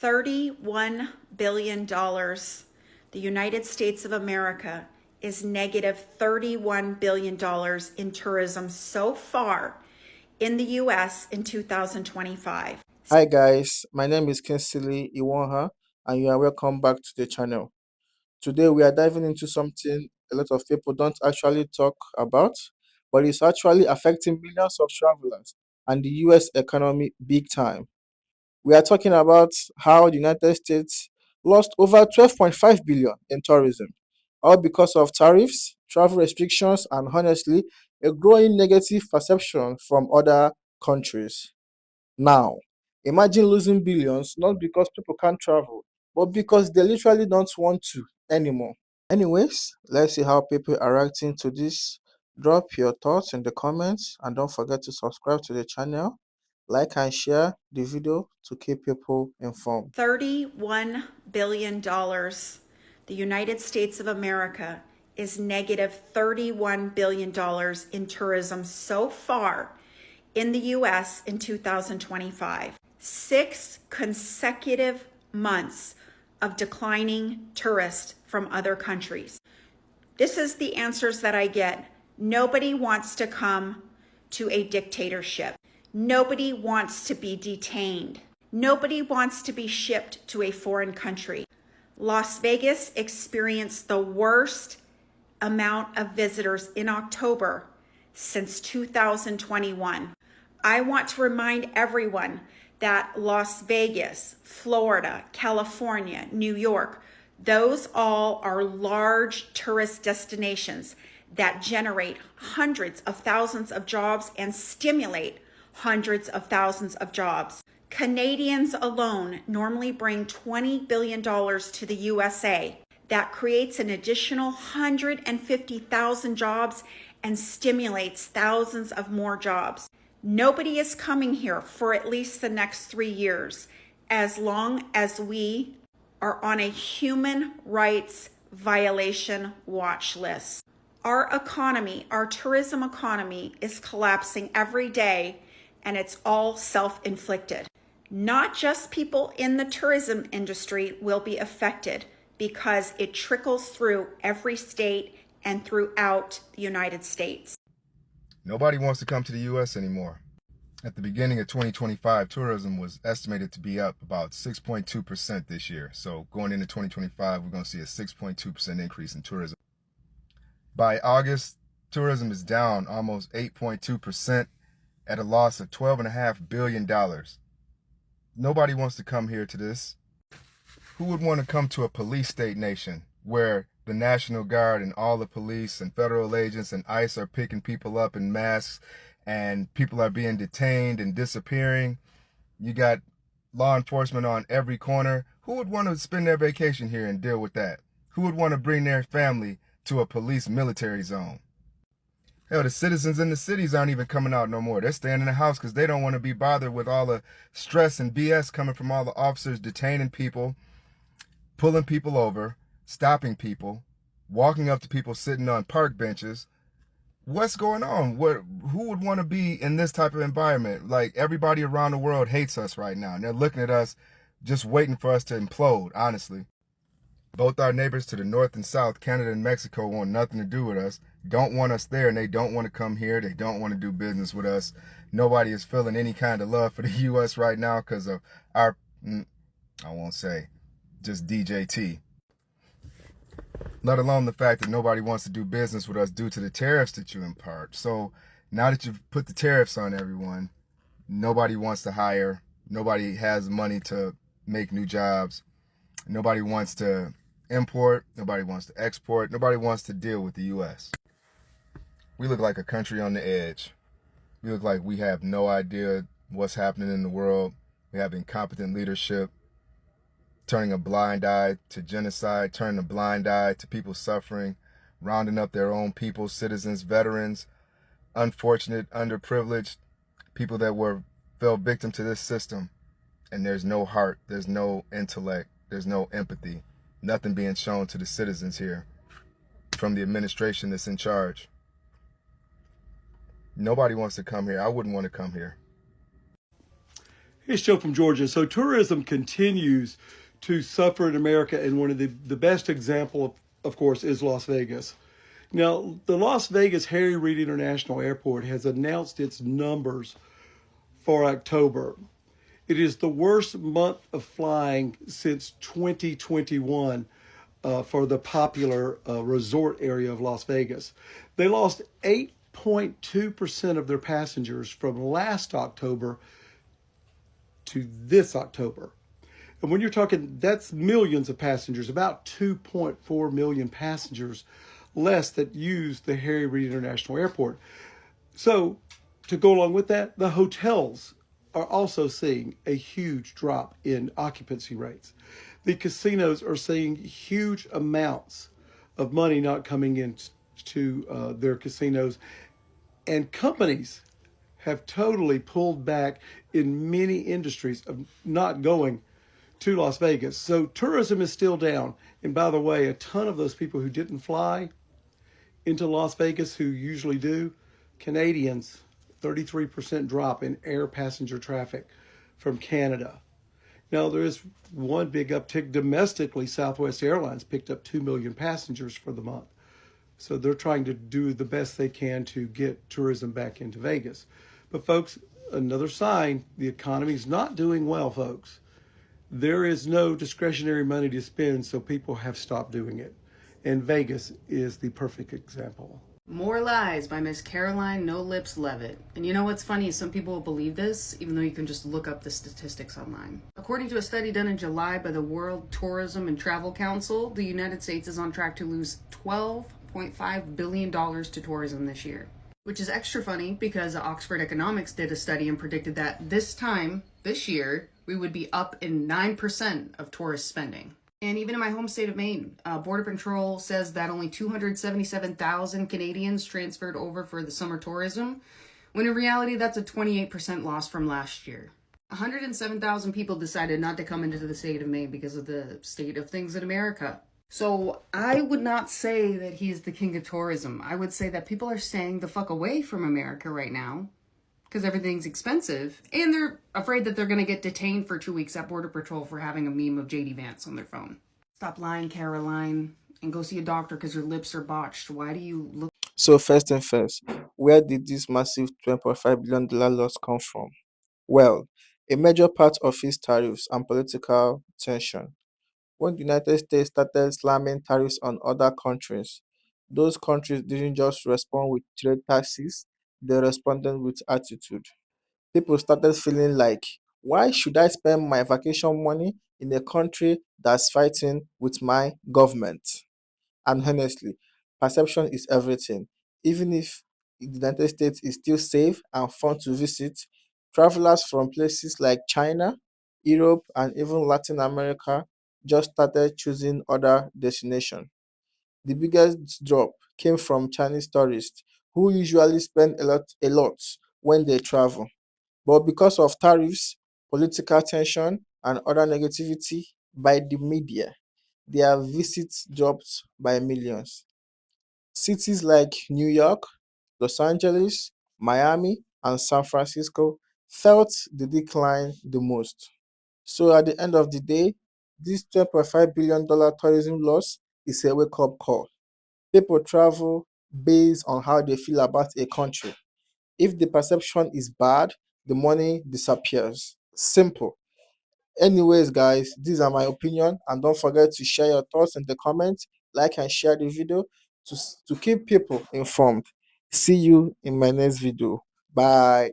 $31 billion. The United States of America is negative $31 billion in tourism so far in the US in 2025. Hi guys, my name is Kinsley Iwonha and you are welcome back to the channel. Today we are diving into something a lot of people don't actually talk about, but it's actually affecting millions of travelers and the US economy big time. We are talking about how the United States lost over 12.5 billion in tourism, all because of tariffs, travel restrictions, and honestly, a growing negative perception from other countries. Now, imagine losing billions not because people can't travel, but because they literally don't want to anymore. Anyways, let's see how people are reacting to this. Drop your thoughts in the comments and don't forget to subscribe to the channel, like and share the video to keep people informed. $31 billion. The United States of America is negative $31 billion in tourism so far in the US in 2025. 6 consecutive months of declining tourists from other countries. This is the answers that I get. Nobody wants to come to a dictatorship. Nobody wants to be detained. Nobody wants to be shipped to a foreign country. Las Vegas experienced the worst amount of visitors in October since 2021. I want to remind everyone that Las Vegas, Florida, California, New York, those all are large tourist destinations that generate hundreds of thousands of jobs and stimulate hundreds of thousands of jobs. Canadians alone normally bring $20 billion to the USA. That creates an additional 150,000 jobs and stimulates thousands of more jobs. Nobody is coming here for at least the next 3 years, as long as we are on a human rights violation watch list. Our economy, our tourism economy, is collapsing every day, and it's all self-inflicted. Not just people in the tourism industry will be affected because it trickles through every state and throughout the United States. Nobody wants to come to the U.S. anymore. At the beginning of 2025, tourism was estimated to be up about 6.2% this year. So going into 2025, we're going to see a 6.2% increase in tourism. By August, tourism is down almost 8.2% at a loss of $12.5 billion. Nobody wants to come here to this. Who would want to come to a police state nation where the National Guard and all the police and federal agents and ICE are picking people up in masks and people are being detained and disappearing? You got law enforcement on every corner. Who would want to spend their vacation here and deal with that? Who would want to bring their family to a police military zone? Hell, the citizens in the cities aren't even coming out no more. They're staying in the house because they don't want to be bothered with all the stress and BS coming from all the officers detaining people, pulling people over, stopping people, walking up to people sitting on park benches. What's going on? Who would want to be in this type of environment? Like, everybody around the world hates us right now, and they're looking at us just waiting for us to implode, honestly. Both our neighbors to the north and south, Canada and Mexico, want nothing to do with us, don't want us there, and they don't want to come here. They don't want to do business with us. Nobody is feeling any kind of love for the U.S. right now because of our, I won't say, just DJT. Let alone the fact that nobody wants to do business with us due to the tariffs that you impart. So now that you've put the tariffs on everyone, nobody wants to hire. Nobody has money to make new jobs. Nobody wants to import. Nobody wants to export. Nobody wants to deal with the U.S. We look like a country on the edge. We look like we have no idea what's happening in the world. We have incompetent leadership, turning a blind eye to genocide, turning a blind eye to people suffering, rounding up their own people, citizens, veterans, unfortunate, underprivileged, people that fell victim to this system. And there's no heart, there's no intellect, there's no empathy, nothing being shown to the citizens here from the administration that's in charge. Nobody wants to come here. I wouldn't want to come here. It's Joe from Georgia. So tourism continues to suffer in America, and one of the best example, of course, is Las Vegas. Now, the Las Vegas Harry Reid International Airport has announced its numbers for October. It is the worst month of flying since 2021 for the popular resort area of Las Vegas. They lost 8.2% of their passengers from last October to this October. And when you're talking, that's millions of passengers, about 2.4 million passengers less that use the Harry Reid International Airport. So, to go along with that, the hotels are also seeing a huge drop in occupancy rates. The casinos are seeing huge amounts of money not coming into their casinos, and companies have totally pulled back in many industries of not going to Las Vegas. So tourism is still down. And by the way, a ton of those people who didn't fly into Las Vegas, who usually do, Canadians, 33% drop in air passenger traffic from Canada. Now, there is one big uptick domestically. Southwest Airlines picked up 2 million passengers for the month. So they're trying to do the best they can to get tourism back into Vegas. But folks, another sign the economy is not doing well, folks. There is no discretionary money to spend, so people have stopped doing it. And Vegas is the perfect example. More Lies by Miss Caroline No Lips Levitt. And you know what's funny is some people will believe this, even though you can just look up the statistics online. According to a study done in July by the World Tourism and Travel Council, the United States is on track to lose $12.5 billion to tourism this year. Which is extra funny because Oxford Economics did a study and predicted that this year, we would be up in 9% of tourist spending. And even in my home state of Maine, Border Patrol says that only 277,000 Canadians transferred over for the summer tourism, when in reality that's a 28% loss from last year. 107,000 people decided not to come into the state of Maine because of the state of things in America. So I would not say that he is the king of tourism. I would say that people are staying the fuck away from America right now because everything's expensive, and they're afraid that they're going to get detained for 2 weeks at Border Patrol for having a meme of JD Vance on their phone. Stop lying, Caroline, and go see a doctor because your lips are botched. Why do you look... So first thing first, where did this massive $12.5 billion loss come from? Well, a major part of is tariffs and political tension. When the United States started slamming tariffs on other countries, those countries didn't just respond with trade taxes, they responded with attitude. People started feeling like, why should I spend my vacation money in a country that's fighting with my government? And honestly, perception is everything. Even if the United States is still safe and fun to visit, travelers from places like China, Europe, and even Latin America just started choosing other destinations. The biggest drop came from Chinese tourists who usually spend a lot when they travel. But because of tariffs, political tension, and other negativity by the media, their visits dropped by millions. Cities like New York, Los Angeles, Miami, and San Francisco felt the decline the most. So at the end of the day, this $12.5 billion tourism loss is a wake up call. People travel based on how they feel about a country. If the perception is bad, the money disappears. Simple. Anyways, guys, these are my opinion, and don't forget to share your thoughts in the comments, like and share the video to keep people informed. See you in my next video. Bye.